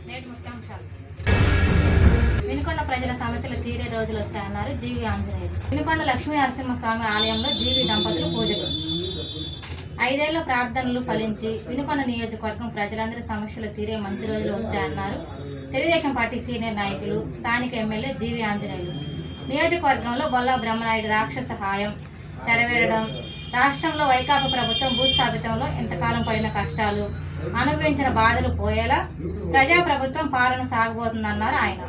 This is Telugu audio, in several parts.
నేటి ముఖ్యాంశాలు. వినుకొండ ప్రజల సమస్యలు తీరే రోజులు వచ్చాయన్నారు జీవి ఆంజనేయులు. వినుకొండ లక్ష్మీ నరసింహస్వామి ఆలయంలో జీవి దంపతులు పూజలు. 5 ఏళ్ల ప్రార్థనలు ఫలించి వినుకొండ నియోజకవర్గం ప్రజలందరి సమస్యలు తీరే మంచి రోజులు వచ్చాయన్నారు తెలుగుదేశం పార్టీ సీనియర్ నాయకులు స్థానిక ఎమ్మెల్యే జీవి ఆంజనేయులు. నియోజకవర్గంలో బొల్లా బ్రహ్మనాయుడు రాక్షస హాయం చెరవేరడం, రాష్ట్రంలో వైకాపా ప్రభుత్వం భూస్థాపితంలో ఇంతకాలం పడిన కష్టాలు, అనుభవించిన బాధలు పోయేలా ప్రజాప్రభుత్వం పాలన సాగబోతుందన్నారు ఆయన.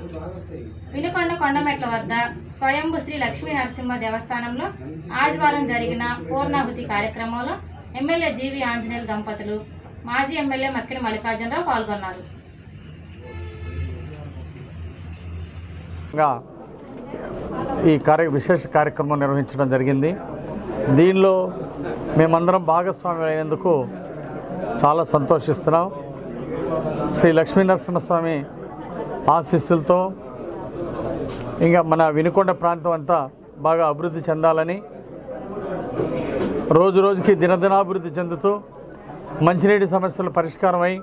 వినుకొండ కొండమెట్ల వద్ద స్వయంభు శ్రీ లక్ష్మీ నరసింహ దేవస్థానంలో ఆదివారం జరిగిన పూర్ణాహుతి కార్యక్రమంలో ఎమ్మెల్యే జీవి ఆంజనేయులు దంపతులు, మాజీ ఎమ్మెల్యే మక్కిన మల్లికార్జునరావు పాల్గొన్నారు. ఈ విశేష కార్యక్రమం నిర్వహించడం జరిగింది. దీనిలో మేమందరం భాగస్వామి అయినందుకు చాలా సంతోషిస్తున్నాం. శ్రీ లక్ష్మీ నరసింహస్వామి ఆశీస్సులతో ఇంకా మన వినుకొండ ప్రాంతం అంతా బాగా అభివృద్ధి చెందాలని, రోజు రోజుకి దినదినాభివృద్ధి చెందుతూ మంచినీటి సమస్యలు పరిష్కారమై,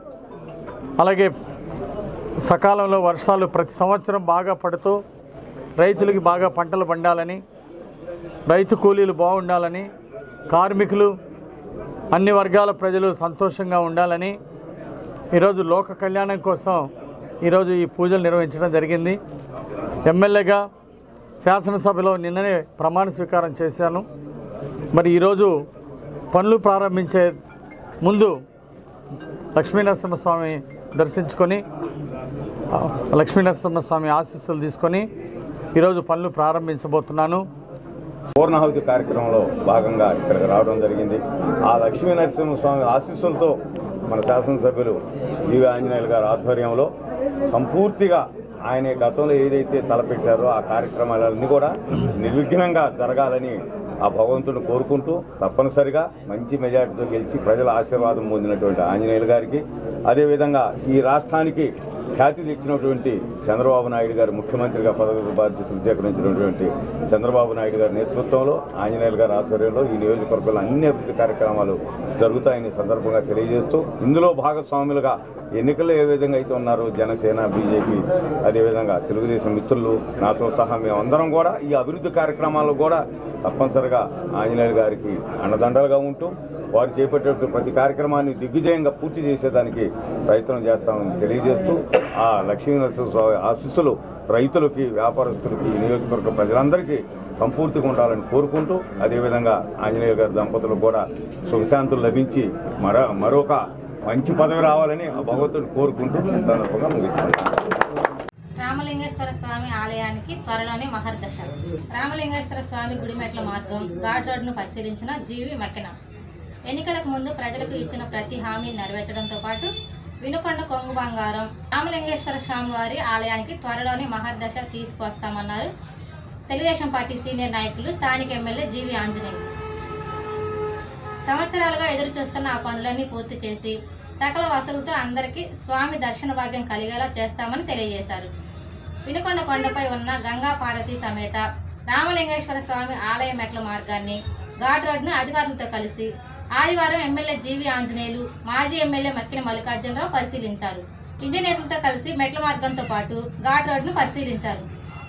అలాగే సకాలంలో వర్షాలు ప్రతి సంవత్సరం బాగా పడుతూ రైతులకి బాగా పంటలు పండాలని, రైతు కూలీలు బాగుండాలని, కార్మికులు అన్ని వర్గాల ప్రజలు సంతోషంగా ఉండాలని ఈరోజు లోక కళ్యాణం కోసం ఈరోజు ఈ పూజలు నిర్వహించడం జరిగింది. ఎమ్మెల్యేగా శాసనసభలో నిన్ననే ప్రమాణ స్వీకారం చేశాను. మరి ఈరోజు పనులు ప్రారంభించే ముందు లక్ష్మీనరసింహస్వామి దర్శించుకొని లక్ష్మీనరసింహస్వామి ఆశీస్సులు తీసుకొని ఈరోజు పనులు ప్రారంభించబోతున్నాను. పూర్ణాహుతి కార్యక్రమంలో భాగంగా ఇక్కడికి రావడం జరిగింది. ఆ లక్ష్మీ నరసింహస్వామి ఆశీస్సులతో మన శాసనసభ్యులు జీవి ఆంజనేయులు గారి ఆధ్వర్యంలో సంపూర్తిగా ఆయన గతంలో ఏదైతే తలపెట్టారో ఆ కార్యక్రమాలన్నీ కూడా నిర్విఘ్నంగా జరగాలని ఆ భగవంతుడిని కోరుకుంటూ, తప్పనిసరిగా మంచి మెజార్టీతో గెలిచి ప్రజల ఆశీర్వాదం పొందినటువంటి ఆంజనేయులు గారికి, అదేవిధంగా ఈ రాష్ట్రానికి ఖ్యాతి తెచ్చినటువంటి చంద్రబాబు నాయుడు గారు ముఖ్యమంత్రిగా పదవి బాధ్యతలు చేకరించినటువంటి చంద్రబాబు నాయుడు గారి నేతృత్వంలో ఆంజనేయులు గారి ఆధ్వర్యంలో ఈ నియోజకవర్గంలో అన్ని అభివృద్ధి కార్యక్రమాలు జరుగుతాయని సందర్భంగా తెలియజేస్తూ, ఇందులో భాగస్వాములుగా ఎన్నికల్లో ఏ విధంగా అయితే ఉన్నారో జనసేన, బీజేపీ, అదేవిధంగా తెలుగుదేశం మిత్రులు నాతో సహా మేమందరం కూడా ఈ అభివృద్ధి కార్యక్రమాల్లో కూడా తప్పనిసరిగా ఆంజనేయులు గారికి అండదండలుగా ఉంటూ వారు చేపట్టేటువంటి ప్రతి కార్యక్రమాన్ని దిగ్విజయంగా పూర్తి చేసేదానికి ప్రయత్నం చేస్తామని తెలియజేస్తూ, ఆ లక్ష్మీ నరసింహస్వామి ఆశీస్సులు రైతులకి, వ్యాపారస్తులకి, నియోజకవర్గ ప్రజలందరికీ సంపూర్తిగా ఉండాలని కోరుకుంటూ, అదేవిధంగా ఆంజనేయులు గారి దంపతులకు కూడా సుఖశాంతులు లభించి మరొక మంచి పదవి రావాలని ఆ భగవంతుడిని కోరుకుంటూ ఈ సందర్భంగా ముగిస్తున్నాను. రామలింగేశ్వర స్వామి ఆలయానికి త్వరలోనే మహర్దశ. రామలింగేశ్వర స్వామి గుడిమెట్ల మార్గం ఘాట్ రోడ్డును పరిశీలించిన జీవి మక్కిన. ఎన్నికలకు ముందు ప్రజలకు ఇచ్చిన ప్రతి హామీ నెరవేర్చడంతో పాటు వినుకొండ కొంగు బంగారం రామలింగేశ్వర స్వామి వారి ఆలయానికి త్వరలోనే మహర్దశ తీసుకువస్తామన్నారు తెలుగుదేశం పార్టీ సీనియర్ నాయకులు స్థానిక ఎమ్మెల్యే జీవి ఆంజనేయులు. సంవత్సరాలుగా ఎదురు చూస్తున్న ఆ పనులన్నీ పూర్తి చేసి సకల వసతులతో అందరికీ స్వామి దర్శన భాగ్యం కలిగేలా చేస్తామని తెలియజేశారు. వినుకొండ కొండపై ఉన్న గంగా పార్వతి సమేత రామలింగేశ్వర స్వామి ఆలయ మెట్ల మార్గాన్ని ఘాట్ రోడ్డును అధికారులతో కలిసి ఆదివారం ఎమ్మెల్యే జీవి ఆంజనేయులు, మాజీ ఎమ్మెల్యే మక్కిన మల్లికార్జునరావు పరిశీలించారు. ఇంజనీర్లతో కలిసి మెట్ల మార్గంతో పాటు ఘాట్ రోడ్డును పరిశీలించారు.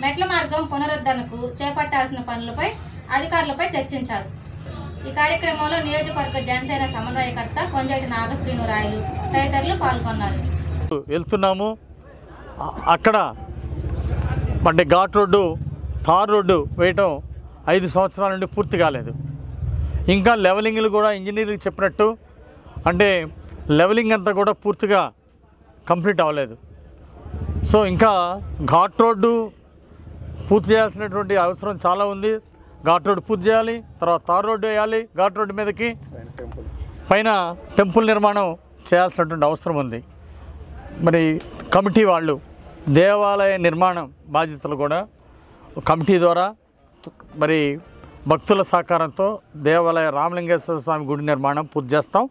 మెట్ల మార్గం పునరుద్ధరణకు చేపట్టాల్సిన పనులపై అధికారులపై చర్చించారు. ఈ కార్యక్రమంలో నియోజకవర్గ జనసేన సమన్వయకర్త కొంజటి నాగశ్రీనురాయలు తదితరులు పాల్గొన్నారు. వెళ్తున్నాము. అక్కడ అంటే ఘాట్ రోడ్డు, తార్ రోడ్డు వేయటం 5 సంవత్సరాల నుండి పూర్తి కాలేదు. ఇంకా లెవెలింగ్లు కూడా ఇంజనీర్లకు చెప్పినట్టు అంటే లెవెలింగ్ అంతా కూడా పూర్తిగా కంప్లీట్ అవ్వలేదు. సో ఇంకా ఘాట్ రోడ్డు పూర్తి చేయాల్సినటువంటి అవసరం చాలా ఉంది. ఘాట్ రోడ్డు పూర్తి చేయాలి, తర్వాత తార్ రోడ్డు వేయాలి, ఘాట్ రోడ్డు మీదకి పైన టెంపుల్ నిర్మాణం చేయాల్సినటువంటి అవసరం ఉంది. మరి కమిటీ వాళ్ళు దేవాలయ నిర్మాణం బాధ్యతలు కూడా కమిటీ ద్వారా మరి భక్తుల సహకారంతో దేవాలయ రామలింగేశ్వర స్వామి గుడి నిర్మాణం పూర్తి చేస్తాం.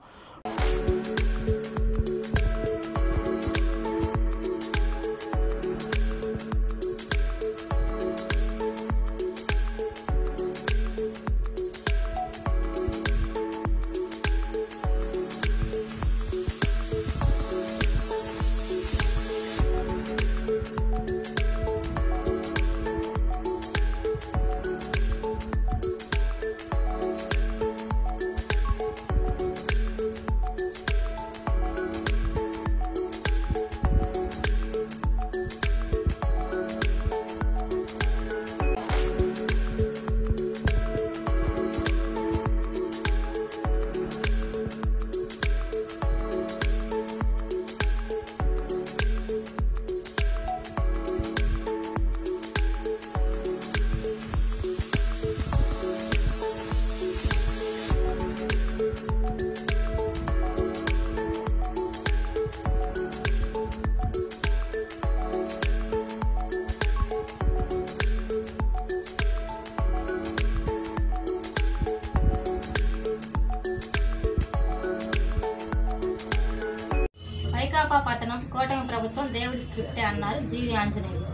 కూటమి ప్రభుత్వం దేవుడి స్క్రిప్టే అన్నారు జీవి ఆంజనేయులు.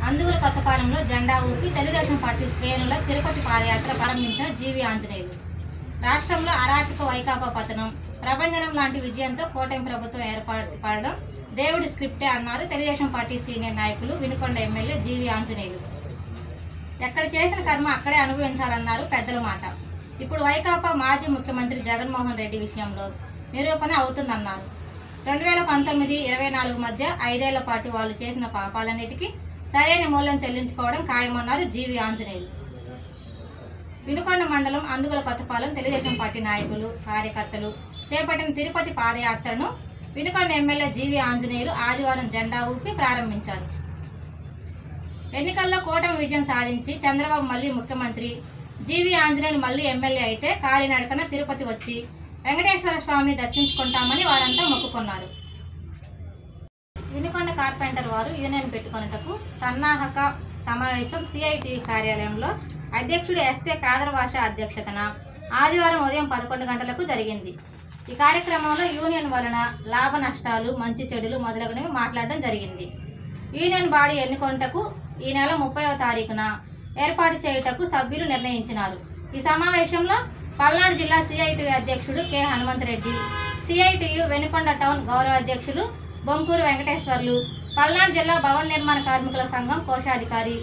అందుగుల కొత్తపాలెంలో జెండా ఊపి తెలుగుదేశం పార్టీ శ్రేణుల తిరుపతి పాదయాత్ర ప్రారంభించిన జీవి ఆంజనేయులు రాష్ట్రంలో అరాచక వైకాపా పతనం, ప్రభంజనం లాంటి విజయంతో కూటమి ప్రభుత్వం ఏర్పడడం దేవుడి స్క్రిప్టే అన్నారు తెలుగుదేశం పార్టీ సీనియర్ నాయకులు వినుకొండ ఎమ్మెల్యే జీవి ఆంజనేయులు. ఎక్కడ చేసిన కర్మ అక్కడే అనుభవించాలన్నారు పెద్దల మాట. ఇప్పుడు వైకాపా మాజీ ముఖ్యమంత్రి జగన్మోహన్ రెడ్డి విషయంలో నిరూపణ అవుతుందన్నారు. 2019-24 మధ్య 5 ఏళ్ల పాటు వాళ్ళు చేసిన పాపాలన్నిటికీ సరైన మూల్యం చెల్లించుకోవడం ఖాయమన్నారు జీవి ఆంజనేయులు. వినుకొండ మండలం అందుగుల కొత్తపాలెం తెలుగుదేశం పార్టీ నాయకులు, కార్యకర్తలు చేపట్టిన తిరుపతి పాదయాత్రను వినుకొండ ఎమ్మెల్యే జీవి ఆంజనేయులు ఆదివారం జెండా ఊపి ప్రారంభించారు. ఎన్నికల్లో కూటమి విజయం సాధించి చంద్రబాబు మళ్లీ ముఖ్యమంత్రి, జీవి ఆంజనేయులు మళ్లీ ఎమ్మెల్యే అయితే కాలినడకన తిరుపతి వచ్చి వెంకటేశ్వర స్వామిని దర్శించుకుంటామని వారంతా మొక్కుకున్నారు. వినుకొండ కార్పెంటర్ వారు యూనియన్ పెట్టుకొనుటకు సన్నాహక సమావేశం సిఐటియు కార్యాలయంలో అధ్యక్షుడు ఎస్కే కాదర్వాష అధ్యక్షతన ఆదివారం ఉదయం 11 గంటలకు జరిగింది. ఈ కార్యక్రమంలో యూనియన్ వలన లాభ నష్టాలు, మంచి చెడులు మొదలగునవి మాట్లాడడం జరిగింది. యూనియన్ బాడీ ఎన్నుకొనుటకు ఈ నెల 30వ తారీఖున ఏర్పాటు చేయుటకు సభ్యులు నిర్ణయించినారు. ఈ సమావేశంలో పల్నాడు జిల్లా సిఐటియు అధ్యక్షుడు K Hanumantha Reddy, CITU Venukonda town గౌరవ అధ్యక్షులు బొంకూరు వెంకటేశ్వర్లు, పల్నాడు జిల్లా భవన నిర్మాణ కార్మికుల సంఘం కోశాధికారి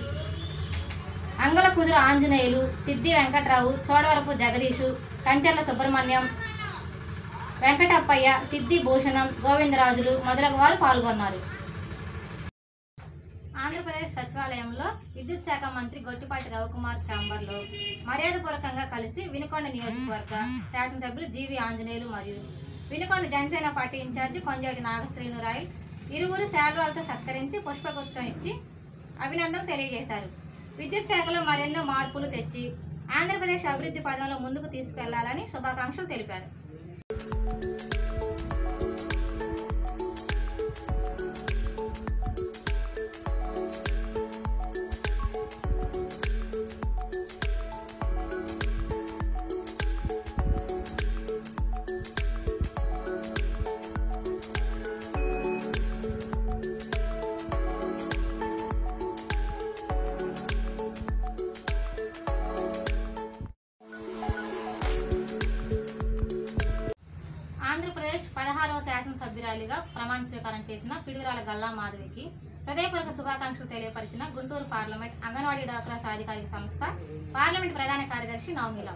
అంగల కుదురు ఆంజనేయులు, సిద్ది వెంకట్రావు, చోడవరపు జగదీషు, కంచెర్ల సుబ్రహ్మణ్యం, వెంకటప్పయ్య, సిద్ది భూషణం, గోవిందరాజులు మొదలగు వారు పాల్గొన్నారు. ఆంధ్రప్రదేశ్ సచివాలయంలో విద్యుత్ శాఖ మంత్రి గొట్టిపాటి రవికుమార్ ఛాంబర్లో మర్యాదపూర్వకంగా కలిసి వినుకొండ నియోజకవర్గ శాసనసభ్యులు జీవి ఆంజనేయులు మరియు వినుకొండ జనసేన పార్టీ ఇన్ఛార్జి కొంజేటి నాగశ్రీనురాయల్ ఇరువురు శాల్వాలతో సత్కరించి పుష్పగుచ్చం ఇచ్చి అభినందనలు తెలియజేశారు. విద్యుత్ శాఖలో మరెన్నో మార్పులు తెచ్చి ఆంధ్రప్రదేశ్ అభివృద్ధి పదంలో ముందుకు తీసుకెళ్లాలని శుభాకాంక్షలు తెలిపారు. ఆంధ్రప్రదేశ్ 16వ శాసనసభ్యురాలిగా ప్రమాణ స్వీకారం చేసిన పిడుగురాల గల్లా మాధవికి హృదయపూర్వక శుభాకాంక్షలు తెలియపరిచిన గుంటూరు పార్లమెంట్ అంగన్వాడీ డాక్రా సాధికారిక సంస్థ పార్లమెంట్ ప్రధాన కార్యదర్శి నవమీల.